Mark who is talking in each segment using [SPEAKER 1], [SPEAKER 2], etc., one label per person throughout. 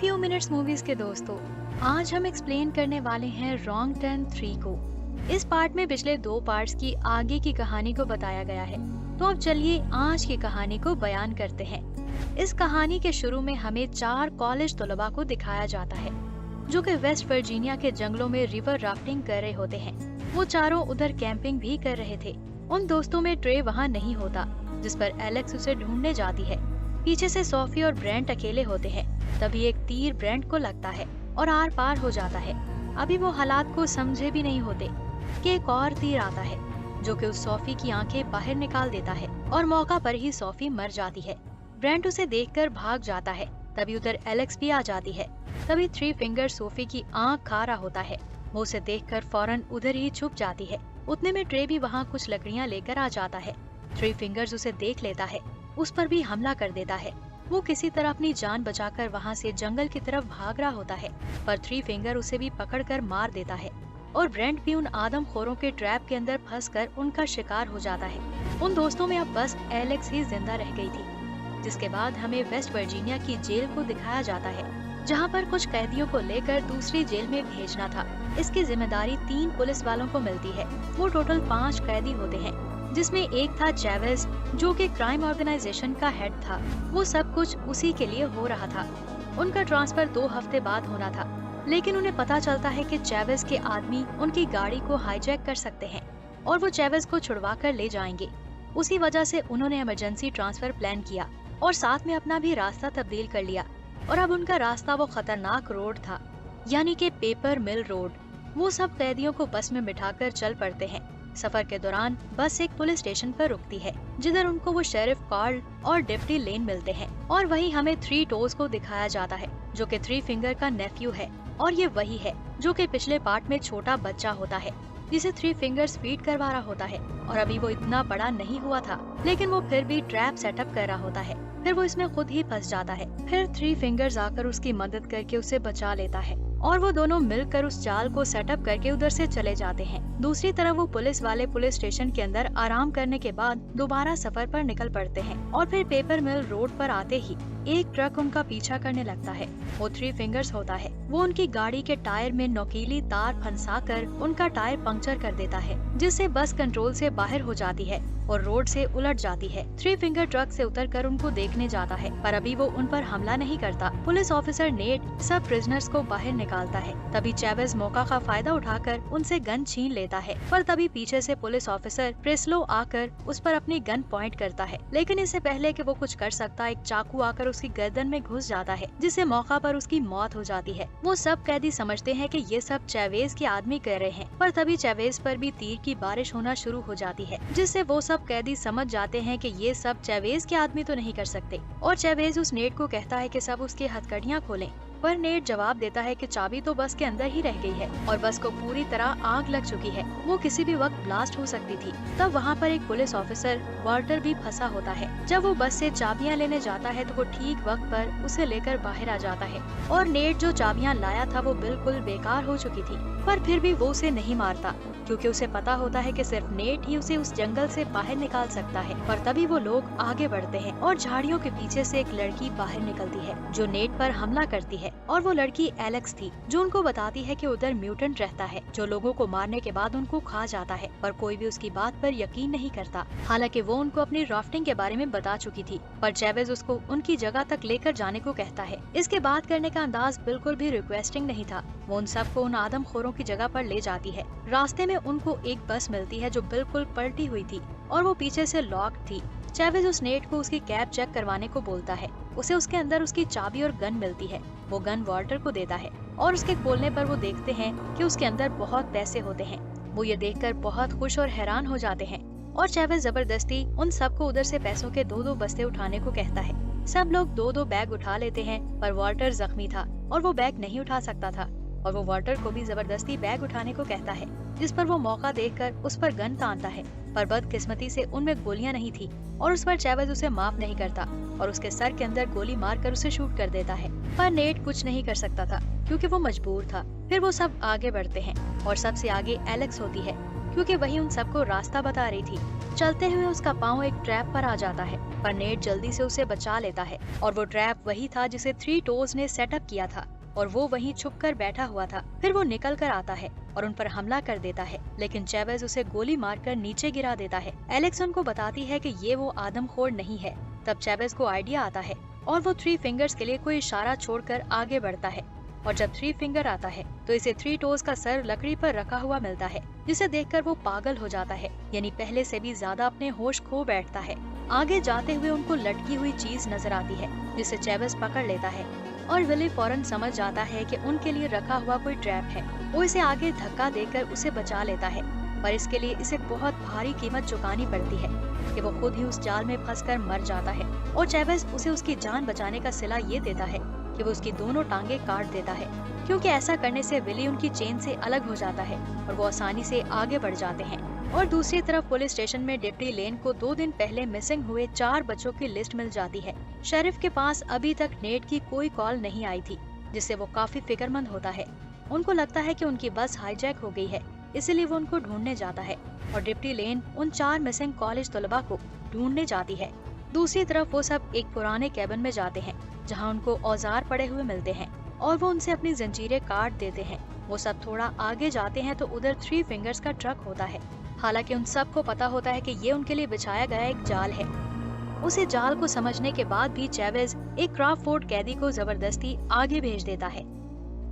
[SPEAKER 1] Few minutes movies के दोस्तों, आज हम एक्सप्लेन करने वाले हैं रॉन्ग टर्न 3 को। इस पार्ट में पिछले 2 पार्ट्स की आगे की कहानी को बताया गया है। तो अब चलिए आज की कहानी को बयान करते हैं। इस कहानी के शुरू में हमें 4 कॉलेज तलबा को दिखाया जाता है जो कि वेस्ट वर्जीनिया के जंगलों में रिवर राफ्टिंग कर रहे होते हैं। वो चारों उधर कैंपिंग भी कर रहे थे। उन दोस्तों में ट्रे वहाँ नहीं होता, जिस पर एलेक्स उसे ढूंढने जाती है। पीछे से सोफी और ब्रेंट अकेले होते हैं। तभी एक तीर ब्रेंट को लगता है और आर पार हो जाता है। अभी वो हालात को समझे भी नहीं होते कि एक और तीर आता है जो कि उस सोफी की आंखें बाहर निकाल देता है और मौका पर ही सोफी मर जाती है। ब्रेंट उसे देखकर भाग जाता है। तभी उधर एलेक्स भी आ जाती है। तभी 3 फिंगर सोफी की आंख खा रहा होता है। वो उसे देखकर फौरन उधर ही छुप जाती है। उतने में ट्रे भी वहाँ कुछ लकड़ियाँ लेकर आ जाता है। 3 फिंगर्स उसे देख लेता है, उस पर भी हमला कर देता है। वो किसी तरह अपनी जान बचाकर वहाँ से जंगल की तरफ भाग रहा होता है, पर 3 फिंगर उसे भी पकड़कर मार देता है और ब्रेंट भी उन आदमखोरों के ट्रैप के अंदर फंसकर उनका शिकार हो जाता है। उन दोस्तों में अब बस एलेक्स ही जिंदा रह गई थी। जिसके बाद हमें वेस्ट वर्जीनिया की जेल को दिखाया जाता है, जहाँ पर कुछ कैदियों को लेकर दूसरी जेल में भेजना था। इसकी जिम्मेदारी 3 पुलिस वालों को मिलती है। वो टोटल 5 कैदी होते हैं, जिसमें एक था चैवेज जो कि क्राइम ऑर्गेनाइजेशन का हेड था। वो सब कुछ उसी के लिए हो रहा था। उनका ट्रांसफर 2 हफ्ते बाद होना था, लेकिन उन्हें पता चलता है कि चैवेज के आदमी उनकी गाड़ी को हाईजैक कर सकते हैं और वो चैवेज को छुड़वा कर ले जाएंगे। उसी वजह से उन्होंने इमरजेंसी ट्रांसफर प्लान किया और साथ में अपना भी रास्ता तब्दील कर लिया। और अब उनका रास्ता वो खतरनाक रोड था, यानी कि पेपर मिल रोड। वो सब कैदियों को बस में बिठाकर चल पड़ते हैं। सफर के दौरान बस एक पुलिस स्टेशन पर रुकती है, जिधर उनको वो शेरिफ कार्ल और डिप्टी लेन मिलते हैं। और वही हमें 3 टोज को दिखाया जाता है जो कि 3 फिंगर का नेफ्यू है। और ये वही है जो कि पिछले पार्ट में छोटा बच्चा होता है, जिसे 3 फिंगर्स फीड करवा रहा होता है। और अभी वो इतना बड़ा नहीं हुआ था, लेकिन वो फिर भी ट्रैप सेटअप कर रहा होता है। फिर वो इसमें खुद ही फंस जाता है। फिर 3 फिंगर्स आकर उसकी मदद करके उसे बचा लेता है और वो दोनों मिलकर उस जाल को सेटअप करके उधर से चले जाते हैं। दूसरी तरफ वो पुलिस वाले पुलिस स्टेशन के अंदर आराम करने के बाद दोबारा सफर पर निकल पड़ते हैं। और फिर पेपर मिल रोड पर आते ही एक ट्रक उनका पीछा करने लगता है। वो 3 फिंगर्स होता है। वो उनकी गाड़ी के टायर में नोकीली तार फंसाकर उनका टायर पंक्चर कर देता है, जिससे बस कंट्रोल से बाहर हो जाती है और रोड से उलट जाती है। 3 फिंगर ट्रक से उतरकर उनको देखने जाता है, पर अभी वो उन पर हमला नहीं करता। पुलिस ऑफिसर नेट सब प्रिजनर्स को बाहर निकालता है। तभी चैवेज मौका का फायदा उठाकर उनसे गन छीन लेता है, पर तभी पीछे से पुलिस ऑफिसर प्रेस्लो आकर उस पर अपनी गन पॉइंट करता है। लेकिन इससे पहले कि वो कुछ कर सकता, एक चाकू आकर उसकी गर्दन में घुस जाता है, जिससे मौका पर उसकी मौत हो जाती है। वो सब कैदी समझते हैं कि ये सब चैवेज के आदमी कर रहे हैं, पर तभी चैवेज पर भी तीर की बारिश होना शुरू हो जाती है, जिससे वो सब कैदी समझ जाते हैं कि ये सब चैवेज के आदमी तो नहीं कर सकते। और चैवेज उस नेट को कहता है कि सब उसकी हथकड़ियाँ खोलें, पर नेट जवाब देता है कि चाबी तो बस के अंदर ही रह गई है और बस को पूरी तरह आग लग चुकी है। वो किसी भी वक्त ब्लास्ट हो सकती थी। तब वहाँ पर एक पुलिस ऑफिसर वाल्टर भी फंसा होता है। जब वो बस से चाबियाँ लेने जाता है तो वो ठीक वक्त पर उसे लेकर बाहर आ जाता है और नेट जो चाबियाँ लाया था वो बिल्कुल बेकार हो चुकी थी। पर फिर भी वो उसे नहीं मारता, क्योंकि उसे पता होता है कि सिर्फ नेट ही उसे उस जंगल से बाहर निकाल सकता है। पर तभी वो लोग आगे बढ़ते हैं और झाड़ियों के पीछे से एक लड़की बाहर निकलती है जो नेट पर हमला करती है। और वो लड़की एलेक्स थी, जो उनको बताती है कि उधर म्यूटेंट रहता है जो लोगों को मारने के बाद उनको खा जाता है। पर कोई भी उसकी बात पर यकीन नहीं करता, हालांकि वो उनको अपनी राफ्टिंग के बारे में बता चुकी थी। पर चैवेज उसको उनकी जगह तक लेकर जाने को कहता है। इसके बात करने का अंदाज बिल्कुल भी रिक्वेस्टिंग नहीं था। वो उन सबको उन आदमखोरों की जगह पर ले जाती है। रास्ते में उनको एक बस मिलती है जो बिल्कुल पलटी हुई थी और वो पीछे से लॉक थी। चैवेज उस नेट को उसकी कैब चेक करवाने को बोलता है। उसे उसके अंदर उसकी चाबी और गन मिलती है। वो गन वाल्टर को देता है और उसके खोलने पर वो देखते हैं कि उसके अंदर बहुत पैसे होते हैं। वो ये देखकर बहुत खुश और हैरान हो जाते हैं और चैवेज जबरदस्ती उन सबको उधर से पैसों के 2-2 बस्ते उठाने को कहता है। सब लोग 2-2 बैग उठा लेते हैं, पर वाल्टर जख्मी था और वो बैग नहीं उठा सकता था और वो वाल्टर को भी जबरदस्ती बैग उठाने को कहता है, जिस पर वो मौका देखकर उस पर गन तानता है। पर बदकिस्मती से उनमें गोलियां नहीं थी और उस पर चैवेज उसे माफ नहीं करता और उसके सर के अंदर गोली मारकर उसे शूट कर देता है। पर नेट कुछ नहीं कर सकता था क्योंकि वो मजबूर था। फिर वो सब आगे बढ़ते हैं और सबसे आगे एलेक्स होती है, क्योंकि वही उन सबको रास्ता बता रही थी। चलते हुए उसका पाँव एक ट्रैप पर आ जाता है, पर नेट जल्दी से उसे बचा लेता है और वो ट्रैप वही था जिसे थ्री टोज ने सेटअप किया था और वो वहीं छुप कर बैठा हुआ था। फिर वो निकल कर आता है और उन पर हमला कर देता है, लेकिन चेवेज उसे गोली मारकर नीचे गिरा देता है। एलेक्स उनको बताती है कि ये वो आदमखोर नहीं है। तब चेवेज को आइडिया आता है और वो थ्री फिंगर्स के लिए कोई इशारा छोड़कर आगे बढ़ता है और जब थ्री फिंगर आता है तो इसे थ्री टोज का सर लकड़ी पर रखा हुआ मिलता है, जिसे देखकर वो पागल हो जाता है, यानी पहले से भी ज्यादा अपने होश खो बैठता है। आगे जाते हुए उनको लटकी हुई चीज नजर आती है, जिसे चेवेज पकड़ लेता है और विली फौरन समझ जाता है कि उनके लिए रखा हुआ कोई ट्रैप है। वो इसे आगे धक्का देकर उसे बचा लेता है, पर इसके लिए इसे बहुत भारी कीमत चुकानी पड़ती है कि वो खुद ही उस जाल में फंसकर मर जाता है और चेवेज उसे उसकी जान बचाने का सिला ये देता है कि वो उसकी दोनों टांगे काट देता है, क्योंकि ऐसा करने से विली उनकी चेन से अलग हो जाता है और वो आसानी से आगे बढ़ जाते हैं। और दूसरी तरफ पुलिस स्टेशन में डिप्टी लेन को 2 दिन पहले मिसिंग हुए 4 बच्चों की लिस्ट मिल जाती है। शेरिफ के पास अभी तक नेट की कोई कॉल नहीं आई थी, जिससे वो काफी फिक्रमंद होता है। उनको लगता है कि उनकी बस हाईजैक हो गई है, इसीलिए वो उनको ढूंढने जाता है और डिप्टी लेन उन 4 मिसिंग कॉलेज तलबा को ढूंढने जाती है। दूसरी तरफ वो सब एक पुराने कैबिन में जाते हैं, जहाँ उनको औजार पड़े हुए मिलते हैं और वो उनसे अपनी जंजीरें काट देते हैं। वो सब थोड़ा आगे जाते हैं तो उधर थ्री फिंगर्स का ट्रक होता है। हालांकि उन सबको पता होता है कि ये उनके लिए बिछाया गया एक जाल है। उसे जाल को समझने के बाद भी चेवेज एक क्राफोर्ड कैदी को जबरदस्ती आगे भेज देता है।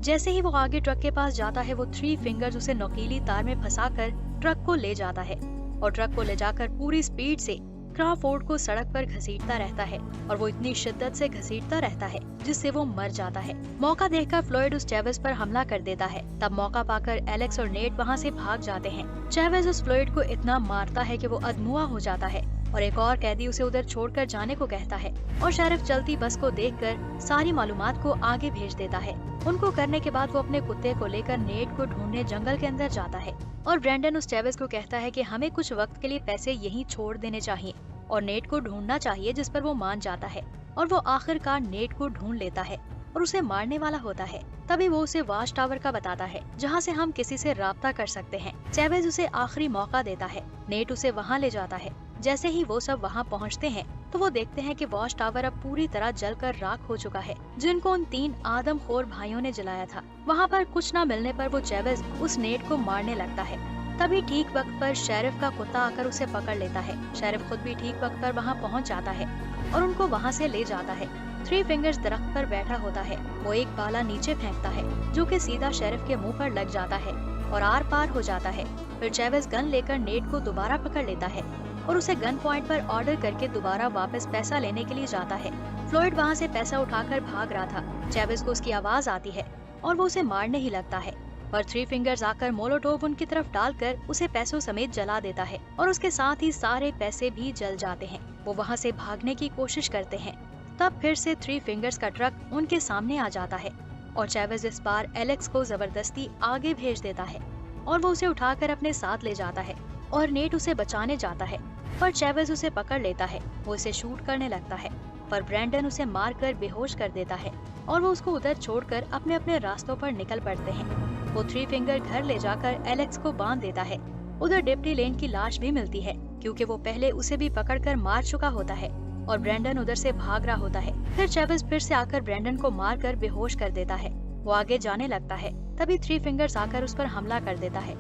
[SPEAKER 1] जैसे ही वो आगे ट्रक के पास जाता है, वो थ्री फिंगर्स उसे नुकीली तार में फंसाकर ट्रक को ले जाता है और ट्रक को ले जाकर पूरी स्पीड से क्राफोर्ड को सड़क पर घसीटता रहता है और वो इतनी शिद्दत से घसीटता रहता है जिससे वो मर जाता है। मौका देखकर फ्लॉयड उस चेवेज पर हमला कर देता है। तब मौका पाकर एलेक्स और नेट वहाँ से भाग जाते हैं। चेवेज उस फ्लॉयड को इतना मारता है कि वो अधमुआ हो जाता है और एक और कैदी उसे उधर छोड़कर जाने को कहता है और शेरिफ चलती बस को देखकर सारी मालूमात को आगे भेज देता है। उनको करने के बाद वो अपने कुत्ते को लेकर नेट को ढूंढने जंगल के अंदर जाता है और ब्रेंडन उस चेवेज को कहता है कि हमें कुछ वक्त के लिए पैसे यहीं छोड़ देने चाहिए और नेट को ढूंढना चाहिए, जिस पर वो मान जाता है और वो आखिरकार नेट को ढूंढ लेता है और उसे मारने वाला होता है। तभी वो उसे वॉच टावर का बताता है जहाँ से हम किसी से राब्ता कर सकते हैं। चेवेज उसे आखिरी मौका देता है। नेट उसे वहाँ ले जाता है। जैसे ही वो सब वहाँ पहुँचते हैं तो वो देखते हैं कि वॉच टावर अब पूरी तरह जलकर राख हो चुका है, जिनको उन 3 आदमखोर भाइयों ने जलाया था। वहाँ पर कुछ न मिलने पर वो चेवेज उस नेट को मारने लगता है। तभी ठीक वक्त पर शेरिफ का कुत्ता आकर उसे पकड़ लेता है। शेरिफ खुद भी ठीक वक्त पर वहाँ पहुँच जाता है और उनको वहाँ से ले जाता है। थ्री फिंगर्स दरख्त पर बैठा होता है। वो एक बाला नीचे फेंकता है जो कि सीधा शेरिफ के मुंह पर लग जाता है और आर पार हो जाता है। फिर चेवेज गन लेकर नेट को दोबारा पकड़ लेता है और उसे गन पॉइंट पर ऑर्डर करके दोबारा वापस पैसा लेने के लिए जाता है। फ्लॉयड वहाँ से पैसा उठाकर भाग रहा था। चेवेज को उसकी आवाज आती है और वो उसे मारने ही लगता है, पर थ्री फिंगर्स आकर मोलोटोव उनकी तरफ डालकर उसे पैसों समेत जला देता है और उसके साथ ही सारे पैसे भी जल जाते हैं। वो वहाँ से भागने की कोशिश करते हैं। तब फिर से थ्री फिंगर्स का ट्रक उनके सामने आ जाता है और चेवेज इस बार एलेक्स को जबरदस्ती आगे भेज देता है और वो उसे उठाकर अपने साथ ले जाता है और नेट उसे बचाने जाता है, पर चेवेज उसे पकड़ लेता है। वो इसे शूट करने लगता है, पर ब्रेंडन उसे मारकर बेहोश कर देता है और वो उसको उधर छोड़कर अपने अपने रास्तों पर निकल पड़ते हैं। वो थ्री फिंगर घर ले जाकर एलेक्स को बांध देता है। उधर डिप्टी लेन की लाश भी मिलती है, क्योंकि वो पहले उसे भी पकड़कर मार चुका होता है और ब्रेंडन उधर से भाग रहा होता है। फिर चेवेज फिर से आकर ब्रेंडन को मारकर बेहोश कर देता है। वो आगे जाने लगता है, तभी थ्री फिंगर्स आकर उस पर हमला कर देता है।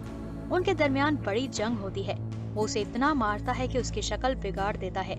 [SPEAKER 1] उनके दरमियान बड़ी जंग होती है। वो उसे इतना मारता है कि उसकी शक्ल बिगाड़ देता है।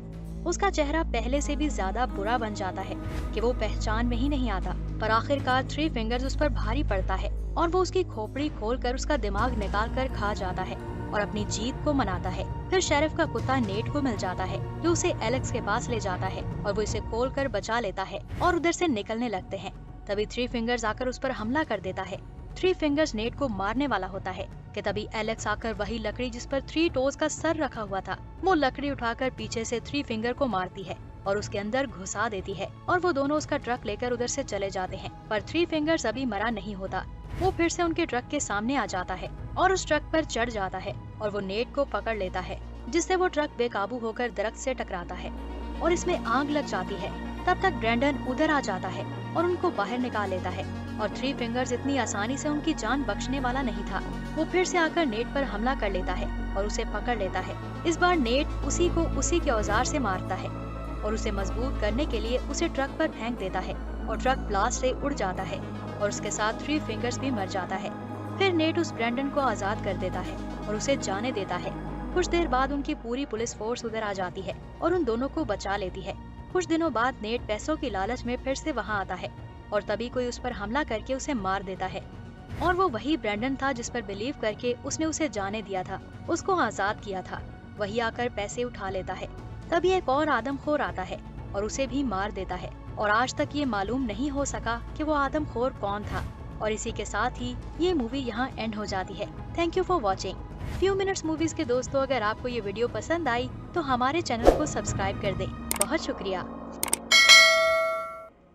[SPEAKER 1] उसका चेहरा पहले से भी ज्यादा बुरा बन जाता है कि वो पहचान में ही नहीं आता। पर आखिरकार थ्री फिंगर्स उस पर भारी पड़ता है और वो उसकी खोपड़ी खोलकर उसका दिमाग निकाल कर खा जाता है और अपनी जीत को मनाता है। फिर शेरिफ का कुत्ता नेट को मिल जाता है, जो उसे एलेक्स के पास ले जाता है और वो इसे खोलकर बचा लेता है और उधर से निकलने लगते हैं। तभी थ्री फिंगर्स आकर उस पर हमला कर देता है। थ्री फिंगर्स नेट को मारने वाला होता है कि तभी एलेक्स आकर वही लकड़ी जिस पर थ्री टोज का सर रखा हुआ था, वो लकड़ी उठाकर पीछे से थ्री फिंगर को मारती है और उसके अंदर घुसा देती है और वो दोनों उसका ट्रक लेकर उधर से चले जाते हैं। पर थ्री फिंगर्स अभी मरा नहीं होता। वो फिर से उनके ट्रक के सामने आ जाता है और उस ट्रक पर चढ़ जाता है और वो नेट को पकड़ लेता है, जिससे वो ट्रक बेकाबू होकर दरख्त से टकराता है और इसमें आग लग जाती है। तब तक ब्रैंडन उधर आ जाता है और उनको बाहर निकाल लेता है और थ्री फिंगर्स इतनी आसानी से उनकी जान बख्शने वाला नहीं था। वो फिर से आकर नेट पर हमला कर लेता है और उसे पकड़ लेता है। इस बार नेट उसी को उसी के औजार से मारता है और उसे मजबूत करने के लिए उसे ट्रक पर फेंक देता है और ट्रक ब्लास्ट से उड़ जाता है और उसके साथ थ्री फिंगर्स भी मर जाता है। फिर नेट उस ब्रैंडन को आजाद कर देता है और उसे जाने देता है। कुछ देर बाद उनकी पूरी पुलिस फोर्स उधर आ जाती है और उन दोनों को बचा लेती है। कुछ दिनों बाद नेट पैसों की लालच में फिर से वहाँ आता है और तभी कोई उस पर हमला करके उसे मार देता है और वो वही ब्रैंडन था जिस पर बिलीव करके उसने उसे जाने दिया था, उसको आजाद किया था। वही आकर पैसे उठा लेता है। तभी एक और आदमखोर आता है और उसे भी मार देता है और आज तक ये मालूम नहीं हो सका कि वो आदमखोर कौन था। और इसी के साथ ही ये मूवी यहाँ एंड हो जाती है। Thank you for watching few minutes movies के दोस्तों, अगर आपको ये वीडियो पसंद आई तो हमारे चैनल को सब्सक्राइब कर दें। बहुत शुक्रिया।